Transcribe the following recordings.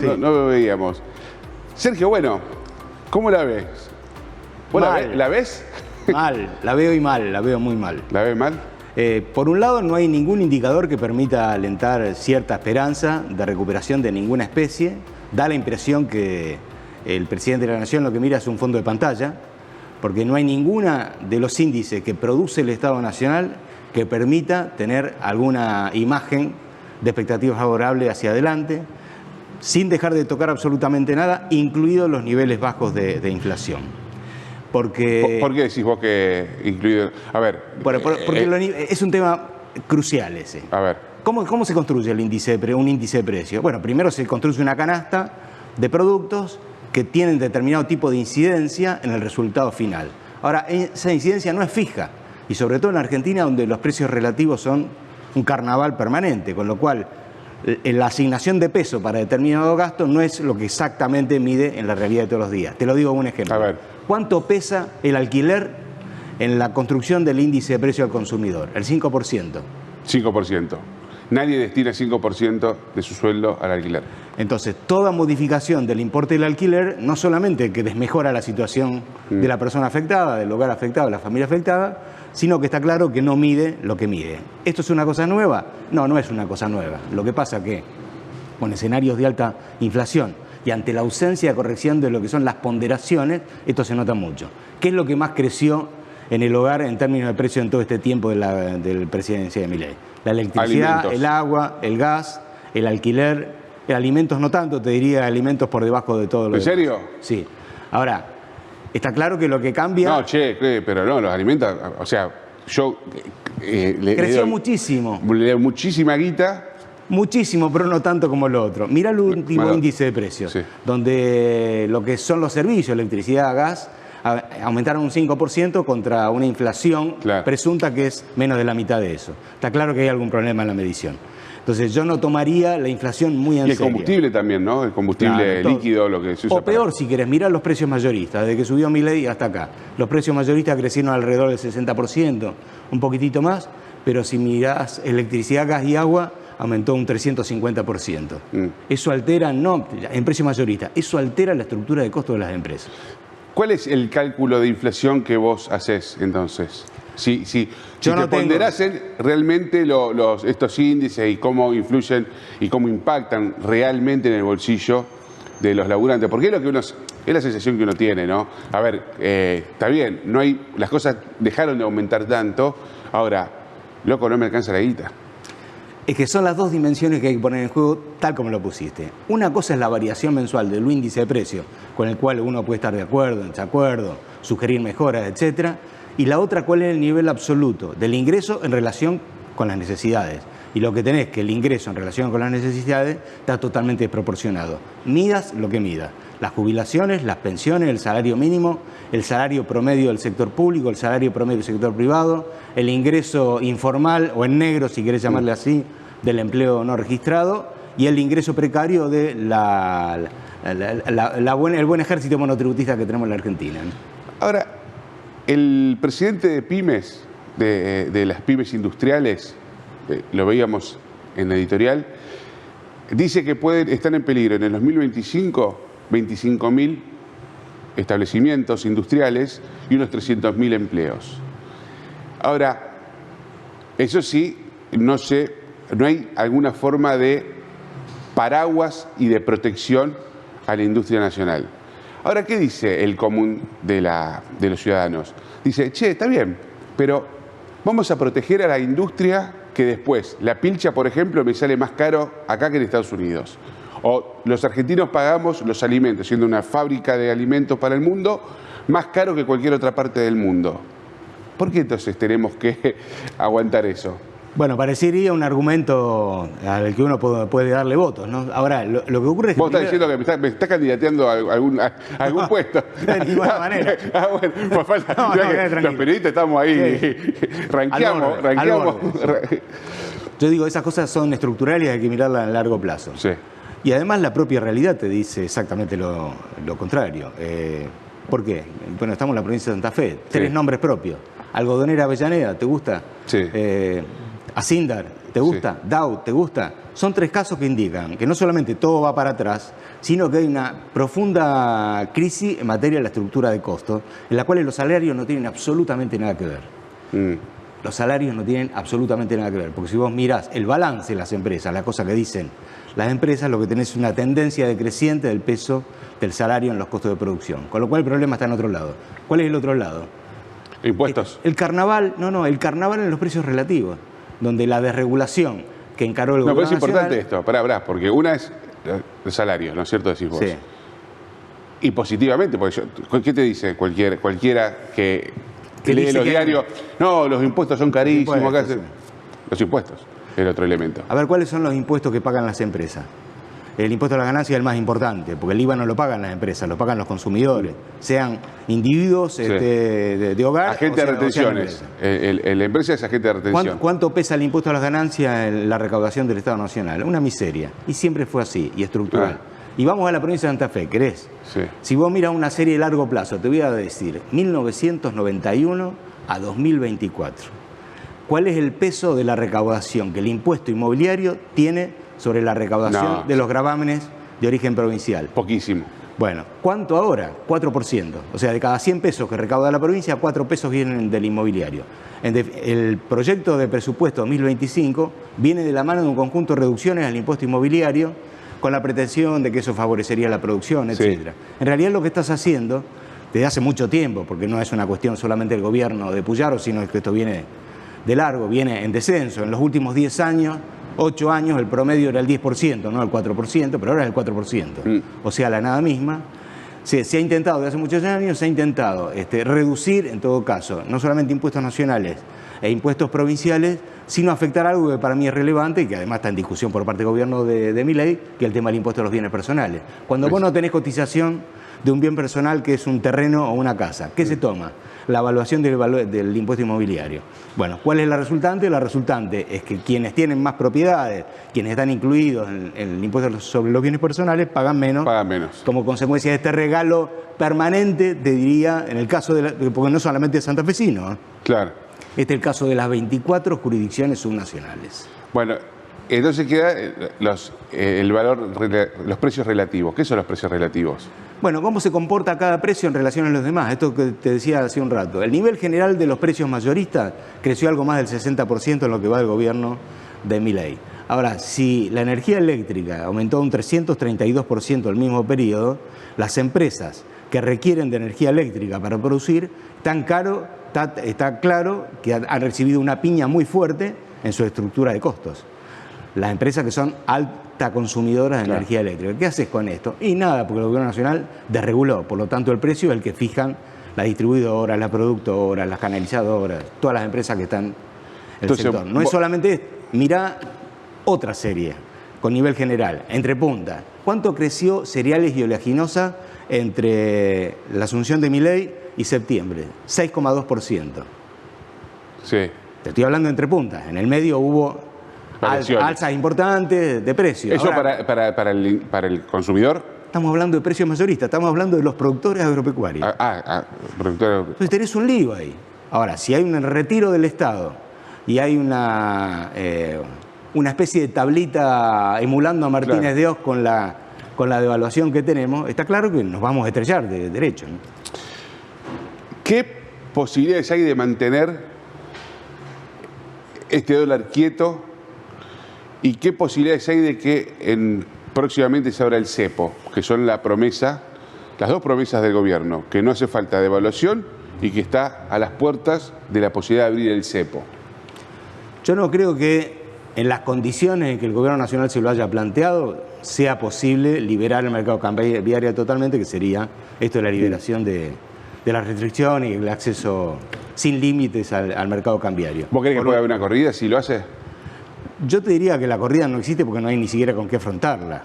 Sí. No lo veíamos. Sergio, bueno, ¿cómo la ves? ¿Vos la ves? Mal, la veo y mal, la veo muy mal. ¿La ves mal? Por un lado, no hay ningún indicador que permita alentar cierta esperanza de recuperación de ninguna especie. Da la impresión que el presidente de la Nación lo que mira es un fondo de pantalla, porque no hay ninguna de los índices que produce el Estado Nacional que permita tener alguna imagen de expectativa favorable hacia adelante, sin dejar de tocar absolutamente nada, incluidos los niveles bajos de inflación. Porque, ¿Por qué decís vos que incluido? A ver. porque es un tema crucial ese. A ver. ¿Cómo se construye un índice de precio? Bueno, primero se construye una canasta de productos que tienen determinado tipo de incidencia en el resultado final. Ahora, esa incidencia no es fija, y sobre todo en Argentina, donde los precios relativos son un carnaval permanente, con lo cual la asignación de peso para determinado gasto no es lo que exactamente mide en la realidad de todos los días. Te lo digo como un ejemplo. A ver. ¿Cuánto pesa el alquiler en la construcción del índice de precio al consumidor? El 5%. 5%. Nadie destina 5% de su sueldo al alquiler. Entonces, toda modificación del importe del alquiler no solamente que desmejora la situación de la persona afectada, del hogar afectado, de la familia afectada, sino que está claro que no mide lo que mide. ¿Esto es una cosa nueva? No, no es una cosa nueva. Lo que pasa es que con escenarios de alta inflación y ante la ausencia de corrección de lo que son las ponderaciones, esto se nota mucho. ¿Qué es lo que más creció en el hogar en términos de precio en todo este tiempo del presidencia de Milei? La electricidad, Alimentos. el agua, el gas, el alquiler, alimentos no tanto, te diría alimentos por debajo de todo lo ¿En serio? demás. Sí. Ahora, está claro que lo que cambia... No, pero no, los alimentos, o sea, yo... creció muchísimo. Le doy muchísima guita. Muchísimo, pero no tanto como lo otro. Mira el último índice de precios, sí, donde lo que son los servicios, electricidad, gas, aumentaron un 5% contra una inflación presunta que es menos de la mitad de eso. Está claro que hay algún problema en la medición. Entonces yo no tomaría la inflación muy en serio. Y el combustible también, ¿no? El combustible líquido, lo que se usa. O peor, si querés, mirá los precios mayoristas. Desde que subió Milei hasta acá, los precios mayoristas crecieron alrededor del 60%, un poquitito más, pero si mirás electricidad, gas y agua, aumentó un 350%. Eso altera, no, en precio mayorista, eso altera la estructura de costo de las empresas. ¿Cuál es el cálculo de inflación que vos haces entonces? Si no te ponderasen realmente estos índices y cómo influyen y cómo impactan realmente en el bolsillo de los laburantes, porque es lo que es la sensación que uno tiene, ¿no? A ver, está bien, las cosas dejaron de aumentar tanto, ahora, loco, no me alcanza la guita. Es que son las dos dimensiones que hay que poner en juego tal como lo pusiste. Una cosa es la variación mensual del índice de precio, con el cual uno puede estar de acuerdo, en desacuerdo, sugerir mejoras, etcétera. Y la otra, cuál es el nivel absoluto del ingreso en relación con las necesidades. Y lo que tenés que el ingreso en relación con las necesidades está totalmente desproporcionado. Midas lo que midas. Las jubilaciones, las pensiones, el salario mínimo, el salario promedio del sector público, el salario promedio del sector privado, el ingreso informal o en negro, si querés llamarle así, del empleo no registrado y el ingreso precario de el buen ejército monotributista que tenemos en la Argentina, ¿no? Ahora, el presidente de pymes, de las pymes industriales, lo veíamos en la editorial, dice que están en peligro en el 2025 25.000 establecimientos industriales y unos 300.000 empleos. Ahora, eso sí, no hay alguna forma de paraguas y de protección a la industria nacional. Ahora, ¿qué dice el común de los ciudadanos? Dice, está bien, pero vamos a proteger a la industria que después, la pilcha, por ejemplo, me sale más caro acá que en Estados Unidos. O los argentinos pagamos los alimentos, siendo una fábrica de alimentos para el mundo, más caro que cualquier otra parte del mundo. ¿Por qué entonces tenemos que aguantar eso? Bueno, parecería un argumento al que uno puede darle votos, ¿no? Ahora, lo que ocurre es que... Vos estás diciendo que me estás candidateando a algún puesto. De ninguna manera. Bueno, pues falta, los periodistas estamos ahí, ranqueamos. Yo digo, esas cosas son estructurales y hay que mirarlas a largo plazo. Sí. Y además la propia realidad te dice exactamente lo contrario. ¿Por qué? Bueno, estamos en la provincia de Santa Fe, 3 nombres propios. Algodonera Avellaneda, ¿te gusta? Sí. Acindar, ¿te gusta? Sí. Dow, ¿te gusta? Son 3 casos que indican que no solamente todo va para atrás, sino que hay una profunda crisis en materia de la estructura de costos, en la cual los salarios no tienen absolutamente nada que ver. Los salarios no tienen absolutamente nada que ver, porque si vos mirás el balance de las empresas, la cosa que dicen las empresas, lo que tenés es una tendencia decreciente del peso del salario en los costos de producción, con lo cual el problema está en otro lado. ¿Cuál es el otro lado? ¿Impuestos? El carnaval, el carnaval en los precios relativos, donde la desregulación que encaró el gobierno pero es importante nacional, esto, pará, porque una es el salario, ¿no es cierto? Decís vos. Sí. Y positivamente, porque ¿qué te dice cualquiera que lee dice los que diarios? No, los impuestos son carísimos. Impuestos, Acá los impuestos, el otro elemento. A ver, ¿cuáles son los impuestos que pagan las empresas? El impuesto a la ganancia es el más importante, porque el IVA no lo pagan las empresas, lo pagan los consumidores, sean individuos Sí. de hogar. Agente de retenciones. La empresa es agente de retención. ¿Cuánto pesa el impuesto a las ganancias en la recaudación del Estado Nacional? Una miseria. Y siempre fue así, y estructural. Y vamos a la provincia de Santa Fe, ¿querés? Sí. Si vos miras una serie de largo plazo, te voy a decir, 1991 a 2024. ¿Cuál es el peso de la recaudación que el impuesto inmobiliario tiene sobre la recaudación de los gravámenes de origen provincial? Poquísimo. Bueno, ¿cuánto ahora? 4%. O sea, de cada 100 pesos que recauda la provincia, 4 pesos vienen del inmobiliario. El proyecto de presupuesto 2025 viene de la mano de un conjunto de reducciones al impuesto inmobiliario con la pretensión de que eso favorecería la producción, etc. Sí. En realidad lo que estás haciendo desde hace mucho tiempo, porque no es una cuestión solamente del gobierno de Puyaro, sino que esto viene de largo, viene en descenso. En los últimos 10 años, 8 años, el promedio era el 10%, no el 4%, pero ahora es el 4%. O sea, la nada misma. Se ha intentado, desde hace muchos años, se ha intentado reducir, en todo caso, no solamente impuestos nacionales e impuestos provinciales, sino afectar algo que para mí es relevante y que además está en discusión por parte del gobierno de Milei, que es el tema del impuesto a los bienes personales. Cuando vos no tenés cotización de un bien personal que es un terreno o una casa, ¿qué se toma? La evaluación del impuesto inmobiliario. Bueno, ¿cuál es la resultante? La resultante es que quienes tienen más propiedades, quienes están incluidos en el impuesto sobre los bienes personales, pagan menos. Pagan menos. Como consecuencia de este regalo permanente, te diría, en el caso porque no solamente es santafesino. Claro. Este es el caso de las 24 jurisdicciones subnacionales. Bueno, entonces queda los precios relativos. ¿Qué son los precios relativos? Bueno, ¿cómo se comporta cada precio en relación a los demás? Esto que te decía hace un rato. El nivel general de los precios mayoristas creció algo más del 60% en lo que va del gobierno de Milei. Ahora, si la energía eléctrica aumentó un 332% el mismo periodo, las empresas que requieren de energía eléctrica para producir está claro que han recibido una piña muy fuerte en su estructura de costos. Las empresas que son alta consumidoras de energía eléctrica. ¿Qué haces con esto? Y nada, porque el gobierno nacional desreguló. Por lo tanto, el precio es el que fijan las distribuidoras, las productoras, las canalizadoras, todas las empresas que están en el sector. No es solamente esto. Mirá otra serie, con nivel general, entre puntas. ¿Cuánto creció cereales y oleaginosa entre la asunción de Milei y septiembre? 6,2%. Sí. Te estoy hablando entre puntas. En el medio hubo alzas importantes de precios. ¿Eso ahora, para el consumidor? Estamos hablando de precios mayoristas, estamos hablando de los productores agropecuarios. Productor. Entonces tenés un lío ahí. Ahora, si hay un retiro del Estado y hay una especie de tablita emulando a Martínez de Oz con la devaluación que tenemos, está claro que nos vamos a estrellar de derecho, ¿no? ¿Qué posibilidades hay de mantener este dólar quieto y qué posibilidades hay de que próximamente se abra el cepo, que son las dos promesas del gobierno, que no hace falta devaluación y que está a las puertas de la posibilidad de abrir el cepo? Yo no creo que en las condiciones en que el gobierno nacional se lo haya planteado sea posible liberar el mercado cambiario totalmente, que sería esto de la liberación de la restricción y el acceso sin límites al mercado cambiario. ¿Vos crees que puede haber una corrida si lo hace? Yo te diría que la corrida no existe porque no hay ni siquiera con qué afrontarla.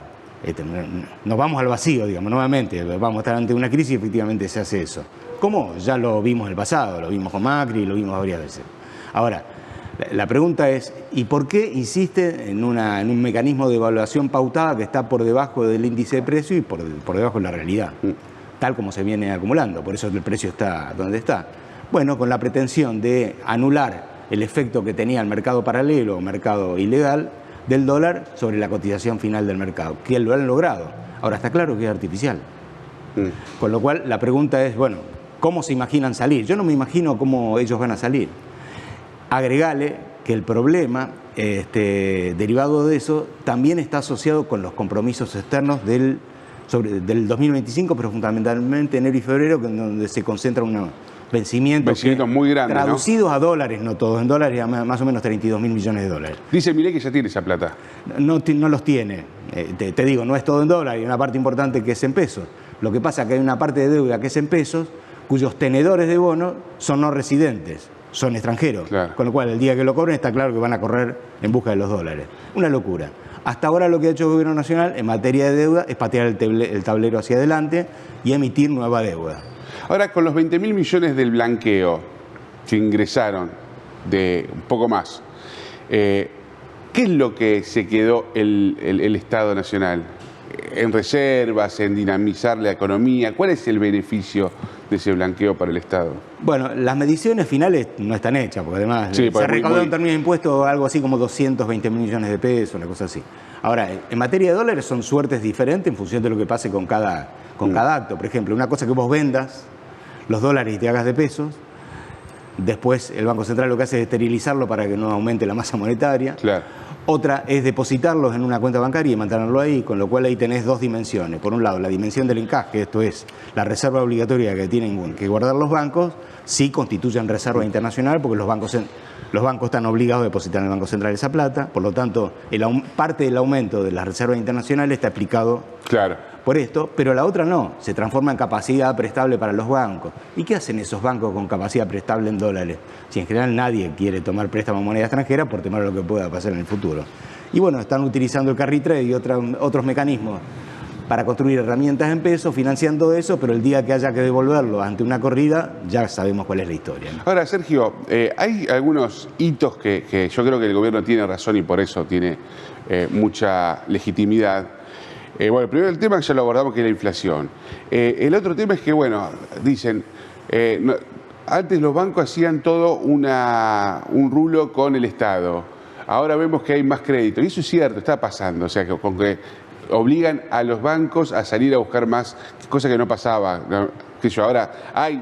Nos vamos al vacío, digamos, nuevamente. Vamos a estar ante una crisis y efectivamente se hace eso. ¿Cómo? Ya lo vimos en el pasado, lo vimos con Macri, lo vimos varias veces. Ahora, la pregunta es, ¿y por qué insiste en un mecanismo de evaluación pautada que está por debajo del índice de precio y por debajo de la realidad? Tal como se viene acumulando, por eso el precio está donde está. Bueno, con la pretensión de anular el efecto que tenía el mercado paralelo o mercado ilegal del dólar sobre la cotización final del mercado, que lo han logrado. Ahora está claro que es artificial. Con lo cual la pregunta es, bueno, ¿cómo se imaginan salir? Yo no me imagino cómo ellos van a salir. Agregale que el problema derivado de eso también está asociado con los compromisos externos del 2025, pero fundamentalmente enero y febrero, donde se concentra un vencimiento muy grande, traducidos a dólares, no todos en dólares, a más o menos 32.000 millones de dólares. Dice Milei que ya tiene esa plata. No los tiene. Te digo, no es todo en dólares, hay una parte importante que es en pesos. Lo que pasa es que hay una parte de deuda que es en pesos, cuyos tenedores de bonos son no residentes, son extranjeros. Claro. Con lo cual, el día que lo cobren está claro que van a correr en busca de los dólares. Una locura. Hasta ahora lo que ha hecho el gobierno nacional en materia de deuda es patear el tablero hacia adelante y emitir nueva deuda. Ahora, con los 20.000 millones del blanqueo que ingresaron, de un poco más, ¿qué es lo que se quedó el Estado Nacional? ¿En reservas, en dinamizar la economía? ¿Cuál es el beneficio de ese blanqueo para el Estado? Bueno, las mediciones finales no están hechas, porque además se recaudó en términos de impuestos algo así como 220.000 millones de pesos, una cosa así. Ahora, en materia de dólares son suertes diferentes en función de lo que pase con cada acto. Por ejemplo, una cosa que vos vendas los dólares y te hagas de pesos, después el Banco Central lo que hace es esterilizarlo para que no aumente la masa monetaria. Claro. Otra es depositarlos en una cuenta bancaria y mantenerlo ahí, con lo cual ahí tenés dos dimensiones. Por un lado, la dimensión del encaje, esto es la reserva obligatoria que tienen que guardar los bancos, sí constituyen reserva internacional, porque los bancos están obligados a depositar en el Banco Central esa plata, por lo tanto, parte del aumento de las reservas internacionales está explicado por esto, pero la otra no, se transforma en capacidad prestable para los bancos. ¿Y qué hacen esos bancos con capacidad prestable en dólares? Si en general nadie quiere tomar préstamo en moneda extranjera por temor a lo que pueda pasar en el futuro. Y bueno, están utilizando el carry trade y otros mecanismos para construir herramientas en pesos, financiando eso, pero el día que haya que devolverlo ante una corrida, ya sabemos cuál es la historia, ¿no? Ahora, Sergio, hay algunos hitos que yo creo que el gobierno tiene razón y por eso tiene mucha legitimidad. Bueno, primero el tema que ya lo abordamos, que es la inflación. El otro tema es que, bueno, dicen, antes los bancos hacían todo un rulo con el Estado. Ahora vemos que hay más crédito. Y eso es cierto, está pasando. O sea, que obligan a los bancos a salir a buscar más, cosa que no pasaba. Ahora hay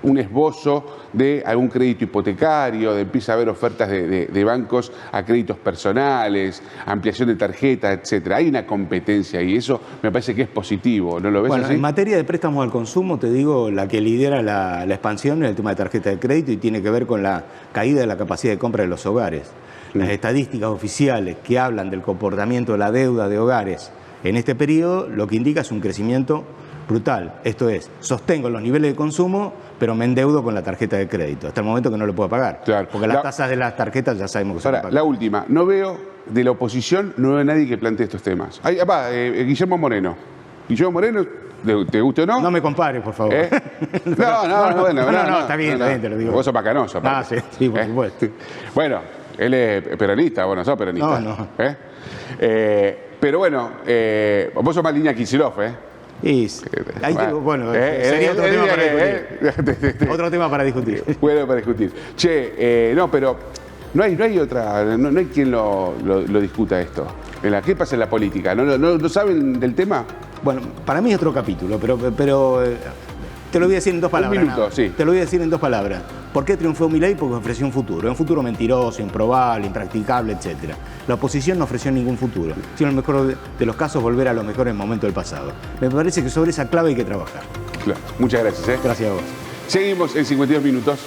un esbozo de algún crédito hipotecario, empieza a haber ofertas de bancos a créditos personales, ampliación de tarjetas, etcétera. Hay una competencia y eso me parece que es positivo, ¿no lo ves así? Bueno, en materia de préstamos al consumo, te digo, la que lidera la expansión es el tema de tarjeta de crédito y tiene que ver con la caída de la capacidad de compra de los hogares. Las estadísticas oficiales que hablan del comportamiento de la deuda de hogares en este periodo, lo que indica es un crecimiento brutal. Esto es, sostengo los niveles de consumo, pero me endeudo con la tarjeta de crédito, hasta el momento que no lo puedo pagar. Claro. Porque las tasas de las tarjetas ya sabemos que son pagadas. La última, no veo de la oposición, no veo a nadie que plantee estos temas. Guillermo Moreno. Guillermo Moreno, ¿te guste o no? No me compares, por favor. No, está bien, te lo digo. Vos sos macanoso. Sí, por supuesto. Bueno, él es peronista, vos no sos peronista. No. Pero bueno, vos sos más línea Kicillof, sería otro tema para discutir. Otro tema para discutir. Bueno, para discutir. Pero no hay otra, no hay quien lo discuta esto. ¿Qué pasa en la política? ¿No saben del tema? Bueno, para mí es otro capítulo, pero te lo voy a decir en dos palabras. Un minuto, sí. Te lo voy a decir en dos palabras. ¿Por qué triunfó Milei? Porque ofreció un futuro mentiroso, improbable, impracticable, etc. La oposición no ofreció ningún futuro, sino en el mejor de los casos volver a los mejores momentos del pasado. Me parece que sobre esa clave hay que trabajar. Claro. Muchas gracias. Gracias a vos. Seguimos en 52 minutos.